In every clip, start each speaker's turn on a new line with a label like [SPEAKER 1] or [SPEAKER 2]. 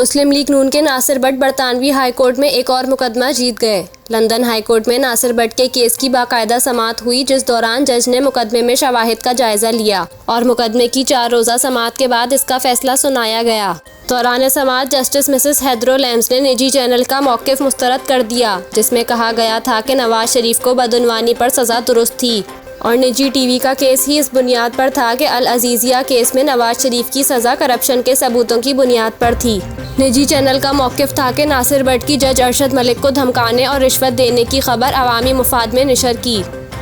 [SPEAKER 1] मुस्लिम league नून के Nasir Bhatt बरतानवी high court में एक और मुकदमा जीत गए। लंदन हाई कोर्ट में नासिर भट्ट के केस की बाकायदा समाअत हुई, जिस दौरान जज ने मुकदमे में शवाहिद का जायजा लिया और मुकदमे की 4 रोज़ा समाअत के बाद इसका फैसला सुनाया गया। दौरान समाअत जस्टिस मिसेस हैदरो लैम्स ने निजी चैनल का मौक़िफ़ मुस्तरद कर दिया, जिसमें कहा गया था कि नवाज शरीफ को बदउनवानी पर सज़ा दुरुस्त थी और निजी टीवी का केस ही इस बुनियाद पर था कि अल अजीज़िया केस में नवाज शरीफ की सज़ा करप्शन के सबूतों की बुनियाद पर थी। निजी चैनल का मौक़िफ़ था कि नासिर भट्ट की जज अरशद मलिक को धमकाने और रिश्वत देने की खबर अवामी मुफाद में नशर की।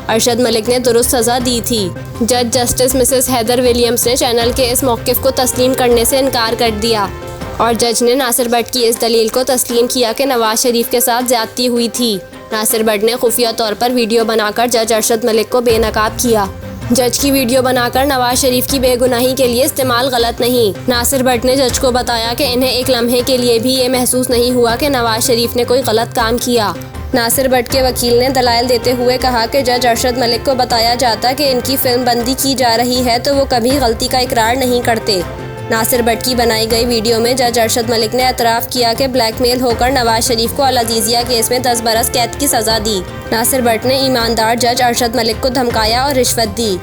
[SPEAKER 1] अरशद मलिक ने दुरुस्त सज़ा दी थी। जज जस्टिस मिसेस हैदर विलियम्स ने चैनल के इस मौक़िफ़ को तस्लीम करने से इनकार कर दिया और जज ने नासिर भट्ट की इस दलील को तस्लीम किया कि नवाज शरीफ के साथ ज़्यादती हुई थी। नासिर भट्ट ने खुफिया तौर पर वीडियो बनाकर जज अरशद मलिक को बेनकाब किया। जज की वीडियो बनाकर नवाज शरीफ की बेगुनाही के लिए इस्तेमाल गलत नहीं। नासिर भट्ट ने जज को बताया कि इन्हें एक लम्हे के लिए भी ये महसूस नहीं हुआ कि नवाज शरीफ ने कोई गलत काम किया। नासिर भट्ट के वकील ने दलाइल देते हुए कहा कि जज अरशद मलिक को बताया जाता कि इनकी फिल्म बंदी की जा रही है तो वो कभी गलती का इकरार नहीं करते। नासिर भट्ट की बनाई गई वीडियो में जज अरशद मलिक ने एतराफ़ किया कि ब्लैकमेल होकर नवाज शरीफ को अल अजीज़िया केस में 10 बरस कैद की सज़ा दी। नासिर भट्ट ने ईमानदार जज अरशद मलिक को धमकाया और रिश्वत दी।